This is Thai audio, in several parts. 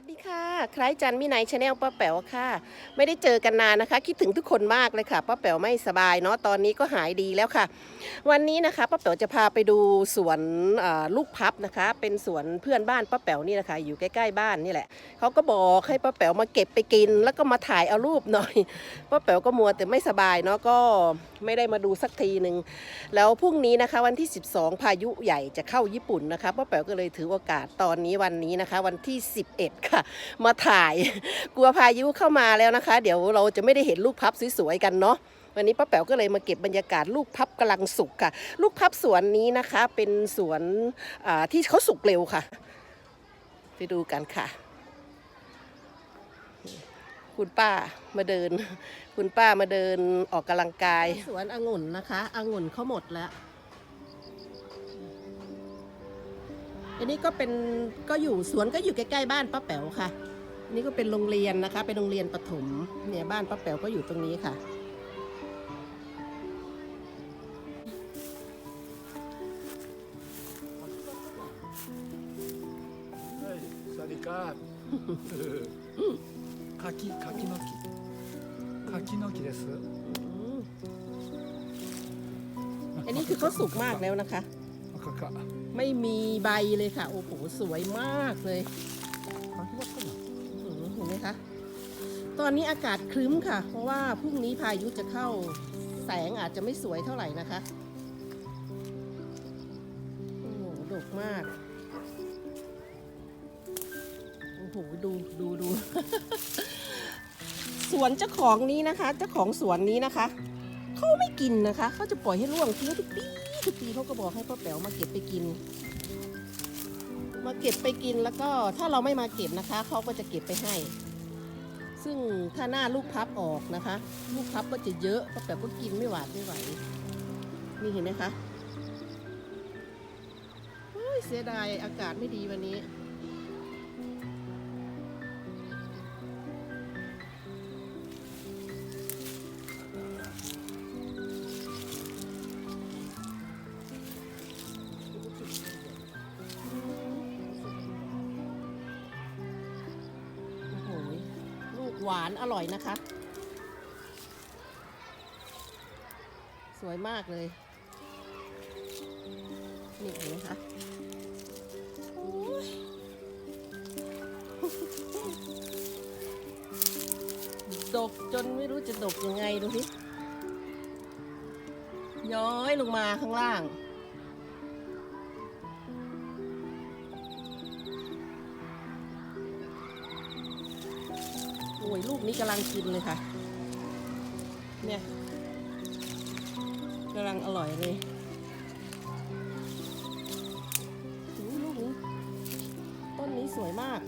วัสดีค่ะคล้ายจันมิไนชาแนลป้าแป๋วค่ะไม่ได้เจอกันนานนะคะคิดถึงทุกคนมากเลยค่ะป้าแป๋วไม่สบายเนาะตอนนี้ก็หายดีแล้วค่ะวันนี้นะคะป้าแป๋วจะพาไปดูสวนลูกพับนะคะเป็นสวนเพื่อนบ้านป้าแป๋วนี่แหละค่ะอยู่ใกล้ๆบ้านนี่แหละเขาก็บอกให้ป้าแป๋วมาเก็บไปกินแล้วก็มาถ่ายเอารูปหน่อยป้าแป๋วก็มัวแต่ไม่สบายเนาะก็ไม่ได้มาดูสักทีหนึ่งแล้วพรุ่งนี้นะคะวันที่12พายุใหญ่จะเข้าญี่ปุ่นนะคะป้าแป๋วก็เลยถือโอกาสตอนนี้วันนี้นะคะวันที่11ค่ะมาถ่ายกลัวพายุเข้ามาแล้วนะคะเดี๋ยวเราจะไม่ได้เห็นลูกพับสวยๆกันเนาะวันนี้ป้าแป๋วก็เลยมาเก็บบรรยากาศลูกพับกำลังสุกค่ะลูกพับสวนนี้นะคะเป็นสวนที่เขาสุกเร็วค่ะไปดูกันค่ะคุณป้ามาเดินคุณป้ามาเดินออกกำลังกายสวนองุ่นนะคะองุ่นเขาหมดแล้วอันนี้ก็เป็นอยู่สวนก็อยู่ใกล้ๆบ้านป้าแป๋วค่ะนี่ก็เป็นโรงเรียนนะคะเป็นโรงเรียนประถมเนี่ยบ้านป้าแป๋วก็อยู่ตรงนี้ค่ะสวัสดีครับ柿の木です。อันนี้คือเขาสุกมากแล้วนะคะไม่มีใบเลยค่ะโอ้โหสวยมากเลยเห็นไหมคะตอนนี้อากาศครึ้มค่ะเพราะว่าพรุ่งนี้พายุจะเข้าแสงอาจจะไม่สวยเท่าไหร่นะคะโอ้โหดกมากโอ้โหดู สวนเจ้าของนี้นะคะเจ้าของสวนนี้นะคะเขาไม่กินนะคะเขาจะปล่อยให้ร่วงทิ้งทุกปีเขาก็บอกให้ป้าแป๋วมาเก็บไปกินแล้วก็ถ้าเราไม่มาเก็บนะคะเขาก็จะเก็บไปให้ซึ่งถ้าหน้าลูกพับออกนะคะลูกพับก็จะเยอะป้าแป๋วก็กินไม่หวาดไม่ไหวนี่เห็นไหมคะเสียดายอากาศไม่ดีวันนี้หวานอร่อยนะคะสวยมากเลยนี่เห็นไหมคะดกจนไม่รู้จะดกยังไงดูสิย้อยลงมาข้างล่างโอ้ยลูกนี้กำลังกินเลยค่ะเนี่ยกำลังอร่อยเลยลูกนี้ต้นนี้สวยมาก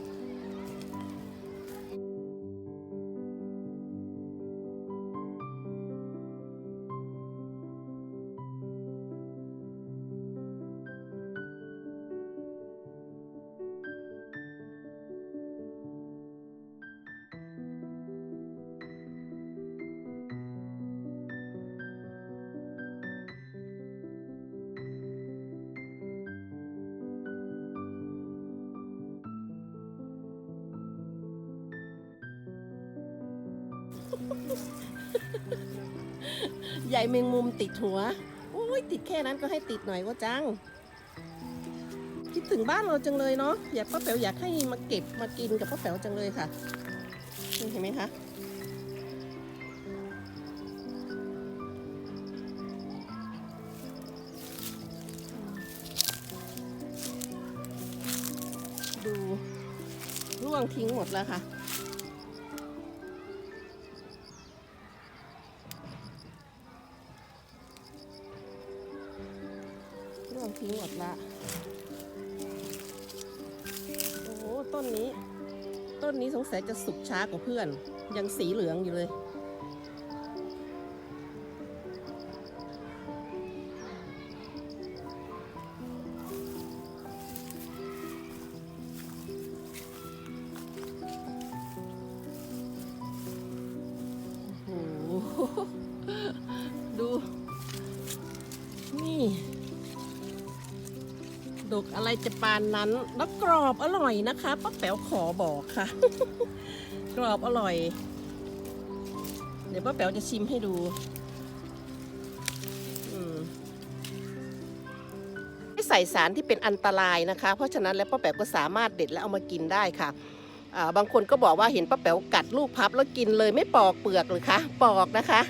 ใหญ่แมงมุมติดหัวโอ้ยติดแค่นั้นก็ให้ติดหน่อยว่าจังคิดถึงบ้านเราจังเลยเนาะอยากป้าแป๋วอยากให้มาเก็บมากินกับป้าแป๋วจังเลยค่ะเห็นไหมคะดูร่วงทิ้งหมดแล้วค่ะร่วงทิ้งหมดละโอ้โหต้นนี้สงสัยจะสุกช้ากว่าเพื่อนยังสีเหลืองอยู่เลยดูนี่ ดกอะไรจะปานนั้นแล้วกรอบอร่อยนะคะป้าแป๋วขอบอกค่ะ กรอบอร่อย เดี๋ยวป้าแป๋วจะชิมให้ดูไม่ใส่สารที่เป็นอันตรายนะคะ เพราะฉะนั้นแล้วป้าแป๋วก็สามารถเด็ดและเอามากินได้ค่ะบางคนก็บอกว่าเห็นป้าแป๋วกัดลูกพับแล้วกินเลยไม่ปอกเปลือกหรือคะปอกนะคะ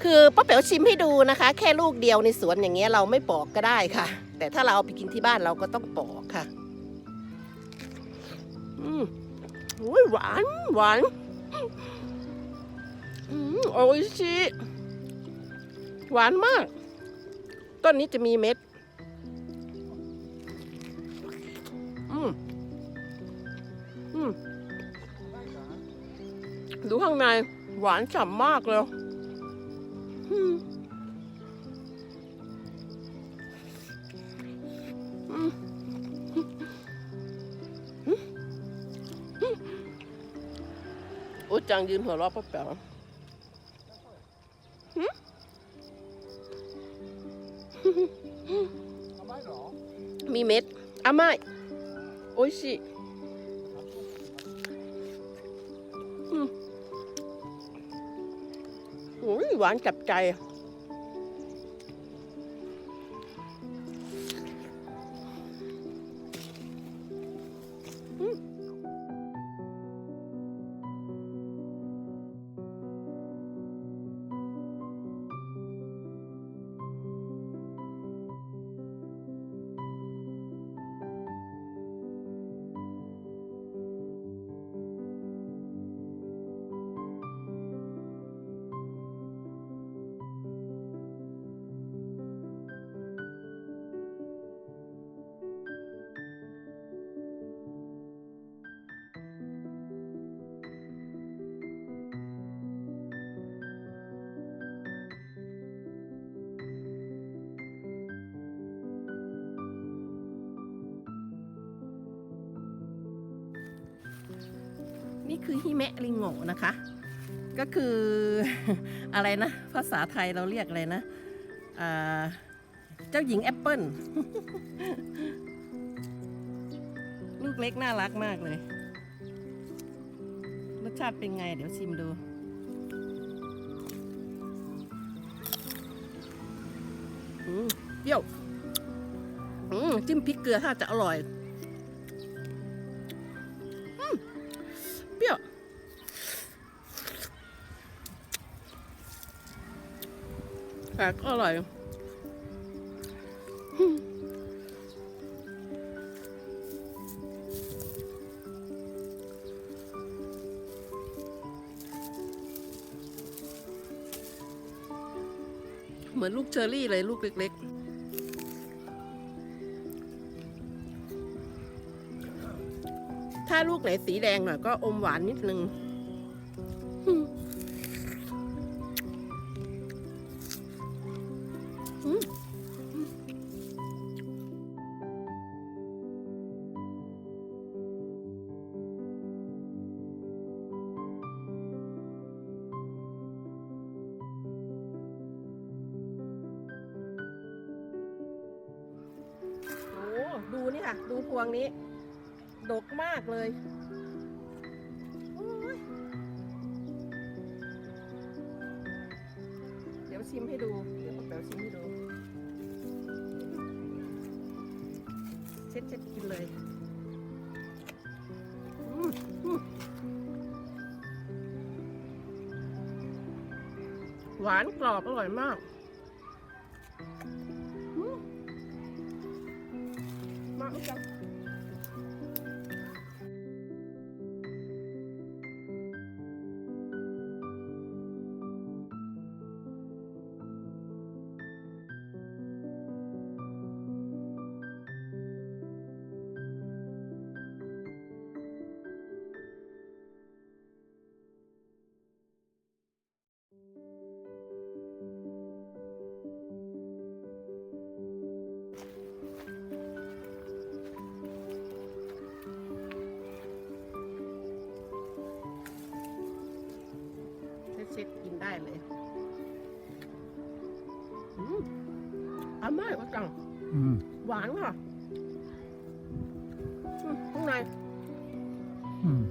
คือป้าแป๋วชิมให้ดูนะคะ แค่ลูกเดียวในสวนอย่างเงี้ยเราไม่ปอกก็ได้ค่ะ แต่ถ้าเราเอาไปกินที่บ้านเราก็ต้องปอกค่ะอุ้ยหวานหวานโอ้ยชิหวานมากต้นนี้จะมีเม็ดดูข้างในหวานฉ่ำมากเลยโอ้จังยืนหัวเราะป้าแป๋วมีเม็ดอาไม่โอ้ยชิโอ้ยหวานจับใจนี่คือฮิเมะลิงโง่นะคะก็คือ อะไรนะภาษาไทยเราเรียกอะไรนะเจ้าหญิงแอปเปิ้ล ลูกเล็กน่ารักมากเลยรสชาติเป็นไงเดี๋ยวชิมดูเปรี้ยวจิ้มพริกเกลือถ้าจะอร่อยเปรี้ยวแต่ก็อร่อยเหมือนลูกเชอร์รี่เลยลูกเล็กๆถ้าลูกไหนสีแดงหน่อยก็อมหวานนิดนึงดูนี่ค่ะดูพวงนี้ดกมากเลยเดี๋ยวชิมให้ดูเดี๋ยวป้าแป๋วชิมให้ดูเช็ดกินเลยหวานกรอบอร่อยมากมากจังเช็ดกินได้เลยอร่อยจังหวานค่ะ งใน うん。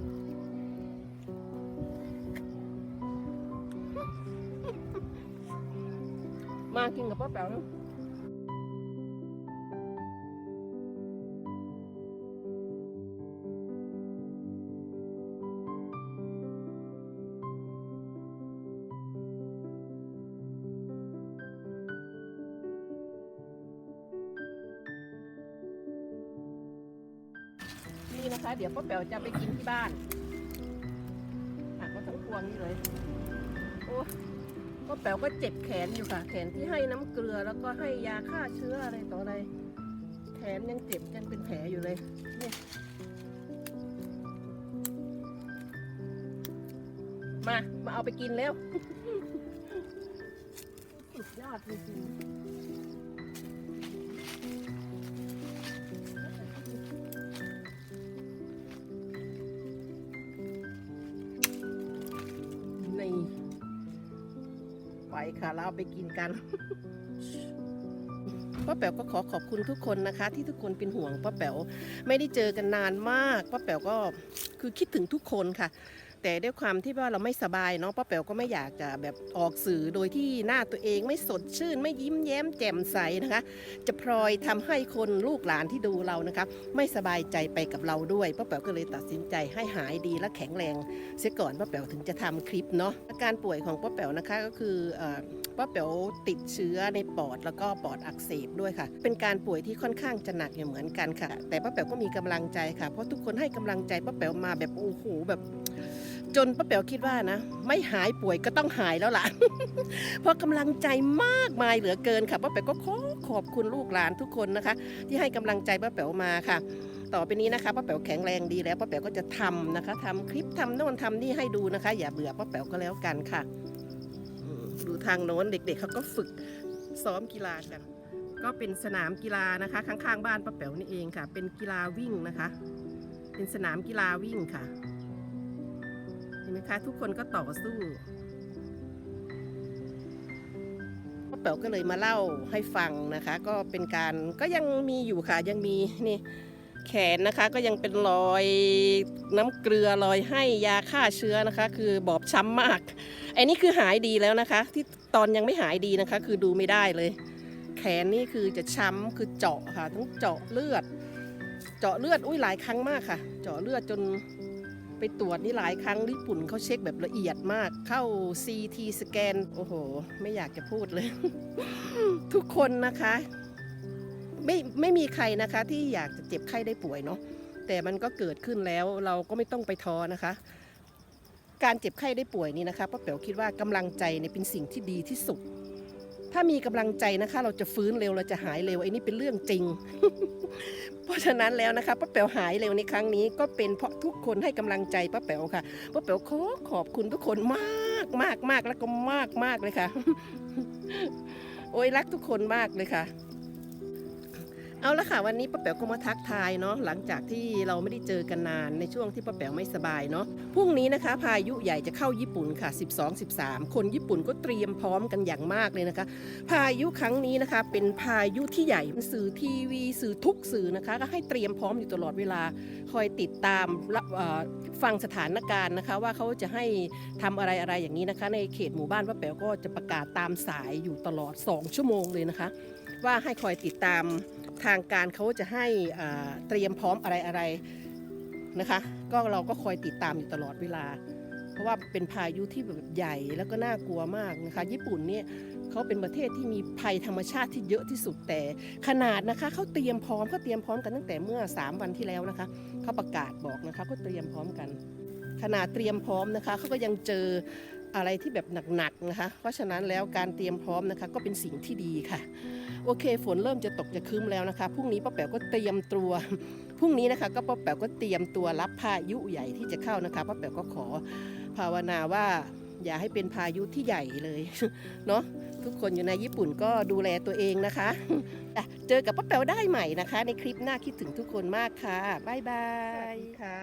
มากินกับป้าแป๋วนะนี่นะคะ เดี๋ยวป้าแป๋วจะไปกินที่บ้านหักมาทั้งพวงนี่เลยโอ้ป้าแป๋วก็เจ็บแขนอยู่ค่ะ แขนที่ให้น้ำเกลือแล้วก็ให้ยาฆ่าเชื้ออะไรต่ออะไร แขนยังเจ็บยังเป็นแผลอยู่เลยเนี่ยมาเอาไปกินแล้ว สุดยอดจริงๆนี่ไปค่ะเราเอาไปกินกัน ป้าแป๋วก็ขอขอบคุณทุกคนนะคะ ที่ทุกคนเป็นห่วงป้าแป๋วไม่ได้เจอกันนานมากป้าแป๋วก็คือคิดถึงทุกคนค่ะ แต่ด้วยความที่ว่าเราไม่สบายเนาะป้าแป๋วก็ไม่อยากจะแบบออกสื่อโดยที่หน้าตัวเองไม่สดชื่นไม่ยิ้มแย้มแจ่มใสนะคะ จะพลอยทำให้คนลูกหลานที่ดูเรานะคะไม่สบายใจไปกับเราด้วยป้าแป๋วก็เลยตัดสินใจให้หายดีและแข็งแรงเสียก่อนป้าแป๋วถึงจะทำคลิปเนาะอาการป่วยของป้าแป๋วนะคะก็คือป้าแป๋วติดเชื้อในปอดแล้วก็ปอดอักเสบด้วยค่ะเป็นการป่วยที่ค่อนข้างจะหนักอยู่เหมือนกันค่ะแต่ป้าแป๋วก็มีกำลังใจค่ะเพราะทุกคนให้กำลังใจป้าแป๋วมาแบบโอ้โหแบบจนป้าแป๋วคิดว่านะไม่หายป่วยก็ต้องหายแล้วล่ะ เพราะกำลังใจมากมายเหลือเกินค่ะป้าแป๋วก็ขอบคุณลูกหลานทุกคนนะคะ ที่ให้กำลังใจป้าแป๋วมาค่ะ ต่อไปนี้นะคะป้าแป๋วแข็งแรงดีแล้วป้าแป๋วก็จะทำนะคะทำคลิปทำโน่นทำนี่ให้ดูนะคะ อย่าเบื่อป้าแป๋วก็แล้วกันค่ะดูทางโน้นเด็กๆเขาก็ฝึกซ้อมกีฬากัน ก็เป็นสนามกีฬานะคะข้างๆบ้านป้าแป๋วนี่เองค่ะ เป็นกีฬาวิ่งนะคะ เป็นสนามกีฬาวิ่งค่ะเห็นไหมคะทุกคนก็ต่อสู้ป้าแป๋วก็เลยมาเล่าให้ฟังนะคะ ก็เป็นการก็ยังมีอยู่ค่ะยังมีนี่แขนนะคะก็ยังเป็นรอยน้ำเกลือรอยให้ยาฆ่าเชื้อนะคะ คือบอบช้ำมากไอ้นี่คือหายดีแล้วนะคะ ที่ตอนยังไม่หายดีนะคะ คือดูไม่ได้เลย แขนนี่คือจะช้ำคือเจาะค่ะต้องเจาะเลือดอุ้ยหลายครั้งมากค่ะ เจาะเลือดจนไปตรวจนี่หลายครั้งญี่ปุ่นเขาเช็คแบบละเอียดมากเข้า CT สแกนโอ้โหไม่อยากจะพูดเลย ทุกคนนะคะไม่มีใครนะคะที่อยากจะเจ็บไข้ได้ป่วยเนาะแต่มันก็เกิดขึ้นแล้วเราก็ไม่ต้องไปท้อนะคะ การเจ็บไข้ได้ป่วยนี่นะคะป้าแป๋วคิดว่ากำลังใจเนี่ยเป็นสิ่งที่ดีที่สุดถ้ามีกำลังใจนะคะเราจะฟื้นเร็วเราจะหายเร็วไอ้นี่เป็นเรื่องจริง เพราะฉะนั้นแล้วนะคะป้าแป๋วหายเร็วในครั้งนี้ก็เป็นเพราะทุกคนให้กำลังใจป้าแป๋วค่ะป้าแป๋วขอบคุณทุกคนมากแล้วก็มากเลยค่ะ โอ้ยรักทุกคนมากเลยค่ะเอาละค่ะวันนี้ป้าแป๋วก็มาทักทายเนาะหลังจากที่เราไม่ได้เจอกันนานในช่วงที่ป้าแป๋วไม่สบายเนาะพรุ่งนี้นะคะพายุใหญ่จะเข้าญี่ปุ่นค่ะ12-13คนญี่ปุ่นก็เตรียมพร้อมกันอย่างมากเลยนะคะพายุครั้งนี้นะคะเป็นพายุที่ใหญ่สื่อทีวีสื่อทุกสื่อนะคะก็ให้เตรียมพร้อมอยู่ตลอดเวลาคอยติดตามฟังสถานการณ์นะคะว่าเขาจะให้ทำอะไรอย่างนี้นะคะในเขตหมู่บ้านป้าแป๋วก็จะประกาศตามสายอยู่ตลอด2 ชั่วโมงเลยนะคะว่าให้คอยติดตามทางการเขาจะให้เตรียมพร้อมอะไรนะคะก็เราก็คอยติดตามอยู่ตลอดเวลาเพราะว่าเป็นพายุที่แบบใหญ่แล้วก็น่ากลัวมากนะคะญี่ปุ่นเนี่ยเขาเป็นประเทศที่มีภัยธรรมชาติที่เยอะที่สุดแต่ขนาดนะคะเขาเตรียมพร้อมกันตั้งแต่เมื่อ3 วันที่แล้วนะคะเขาประกาศบอกนะคะเขาเตรียมพร้อมกันขนาดเตรียมพร้อมนะคะเขาก็ยังเจออะไรที่แบบหนักๆนะคะเพราะฉะนั้นแล้วการเตรียมพร้อมนะคะก็เป็นสิ่งที่ดีค่ะโอเคฝนเริ่มจะตกจะครึ้มแล้วนะคะพรุ่งนี้ป้าแป๋วก็เตรียมตัวพรุ่งนี้นะคะก็ป้าแป๋วก็เตรียมตัวรับพายุใหญ่ที่จะเข้านะคะป้าแป๋วก็ขอภาวนาว่าอย่าให้เป็นพายุที่ใหญ่เลย เนาะทุกคนอยู่ในญี่ปุ่นก็ดูแลตัวเองนะคะเจอกับป้าแป๋วได้ใหม่นะคะในคลิปหน้าคิดถึงทุกคนมากค่ะบ๊ายบายค่ะ